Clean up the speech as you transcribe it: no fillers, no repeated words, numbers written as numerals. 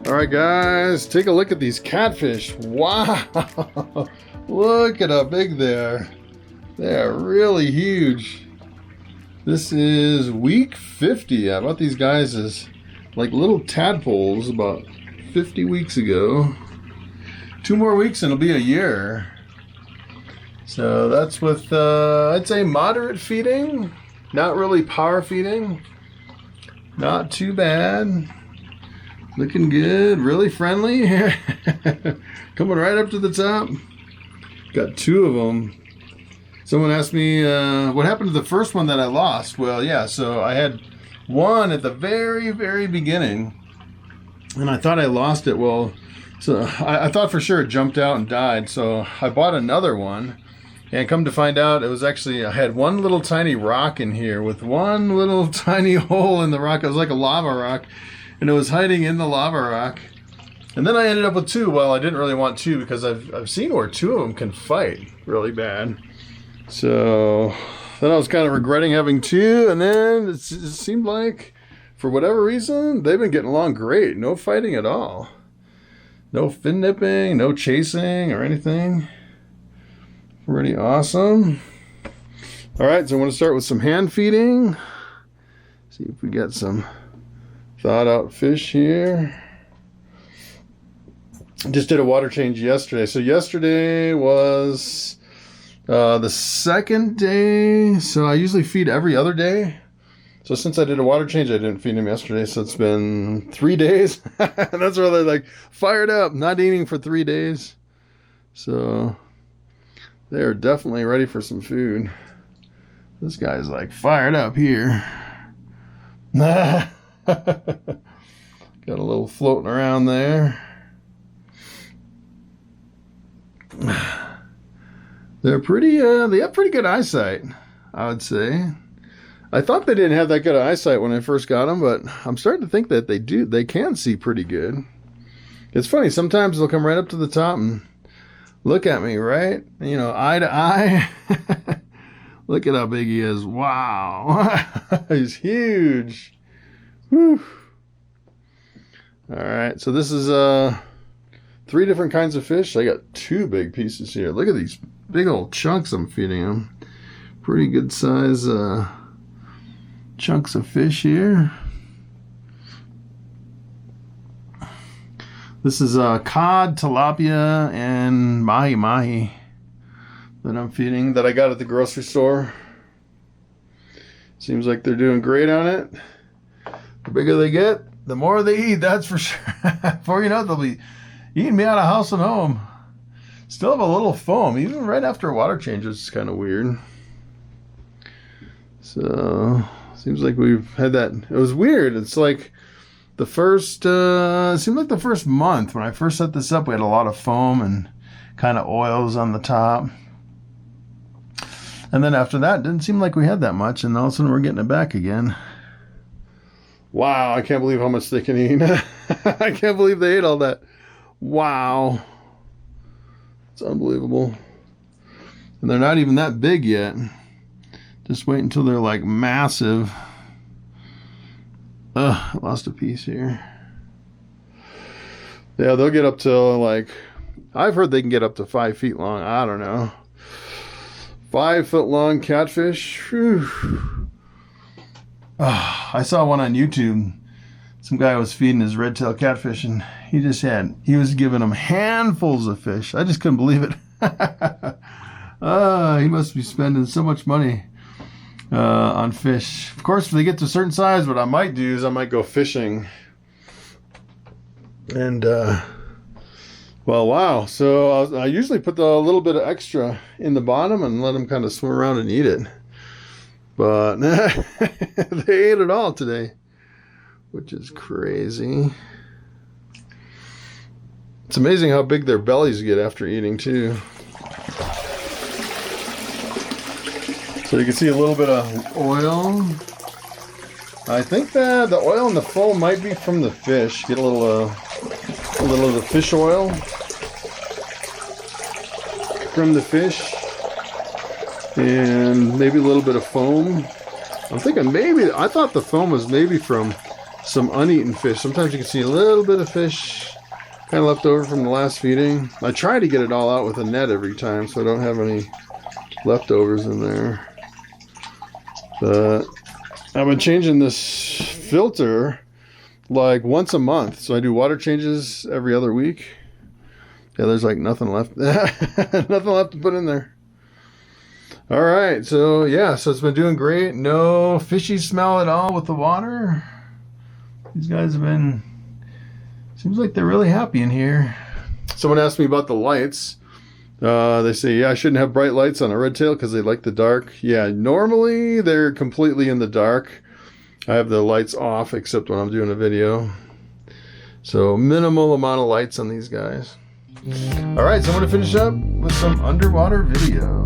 All right, guys, take a look at these catfish. Wow, look at how big they are. They are really huge. This is week 50. I bought these guys as like little tadpoles about 50 weeks ago. 2 more weeks and it'll be a year. So that's with, I'd say moderate feeding. Not really power feeding. Not too bad. Looking good, really friendly. Coming right up to the top. Got 2 of them. Someone asked me what happened to the first one that I lost. Well, yeah, so I had one at the very, very beginning, and I thought I lost it. Well, so I thought for sure it jumped out and died, so I bought another one, and come to find out it was actually, I had one little tiny rock in here with one little tiny hole in the rock. It was like a lava rock, and it was hiding in the lava rock. And then I ended up with 2. Well, I didn't really want 2 because I've seen where 2 of them can fight really bad. So then I was kind of regretting having 2, and then it seemed like, for whatever reason, they've been getting along great. No fighting at all. No fin nipping, no chasing or anything. Pretty awesome. All right, so I want to start with some hand feeding. See if we got some thawed out fish here. Just did a water change yesterday. So yesterday was the second day. So I usually feed every other day. So since I did a water change, I didn't feed him yesterday. So it's been 3 days. That's where they're like fired up, not eating for 3 days. So they are definitely ready for some food. This guy's like fired up here. Got a little floating around there. They're pretty, they have pretty good eyesight, I would say. I thought they didn't have that good eyesight when I first got them, but I'm starting to think that they do. They can see pretty good. It's funny, sometimes they'll come right up to the top and look at me, right? You know, eye to eye. Look at how big he is. Wow. He's huge. Whew. All right, so this is 3 different kinds of fish. I got 2 big pieces here. Look at these big old chunks I'm feeding them. Pretty good size chunks of fish here. This is cod, tilapia, and mahi-mahi that I'm feeding, that I got at the grocery store. Seems like they're doing great on it. The bigger they get, the more they eat, that's for sure. Before you know it, they'll be eating me out of house and home. Still have a little foam, even right after a water change, which is kind of weird. So, seems like we've had that. It was weird. It's like the first, it seemed like the first month when I first set this up, we had a lot of foam and kind of oils on the top. And then after that, it didn't seem like we had that much, and all of a sudden we're getting it back again. Wow, I can't believe how much they can eat. I can't believe they ate all that. Wow. It's unbelievable. And they're not even that big yet. Just wait until they're like massive. I lost a piece here. Yeah, they'll get up to like, I've heard they can get up to 5 feet long. I don't know. 5 foot long catfish. Whew. I saw one on YouTube. Some guy was feeding his red-tailed catfish, and he was giving them handfuls of fish. I just couldn't believe it. He must be spending so much money on fish. Of course, if they get to a certain size, what I might do is I might go fishing. And, well, wow. So I usually put a little bit of extra in the bottom and let them kind of swim around and eat it. But they ate it all today, which is crazy. It's amazing how big their bellies get after eating, too. So you can see a little bit of oil. I think that the oil and the foam might be from the fish. Get a little of the fish oil from the fish. And maybe a little bit of foam. I'm thinking maybe, I thought the foam was maybe from some uneaten fish. Sometimes you can see a little bit of fish kind of left over from the last feeding. I try to get it all out with a net every time so I don't have any leftovers in there. But I've been changing this filter like once a month. So I do water changes every other week. Yeah, there's like nothing left. Nothing left to put in there. All right, so yeah, so it's been doing great. No fishy smell at all with the water. These guys have been, seems like they're really happy in here. Someone asked me about the lights. They say, yeah, I shouldn't have bright lights on a red tail because they like the dark. Yeah, normally they're completely in the dark. I have the lights off except when I'm doing a video. So minimal amount of lights on these guys. All right, so I'm going to finish up with some underwater video.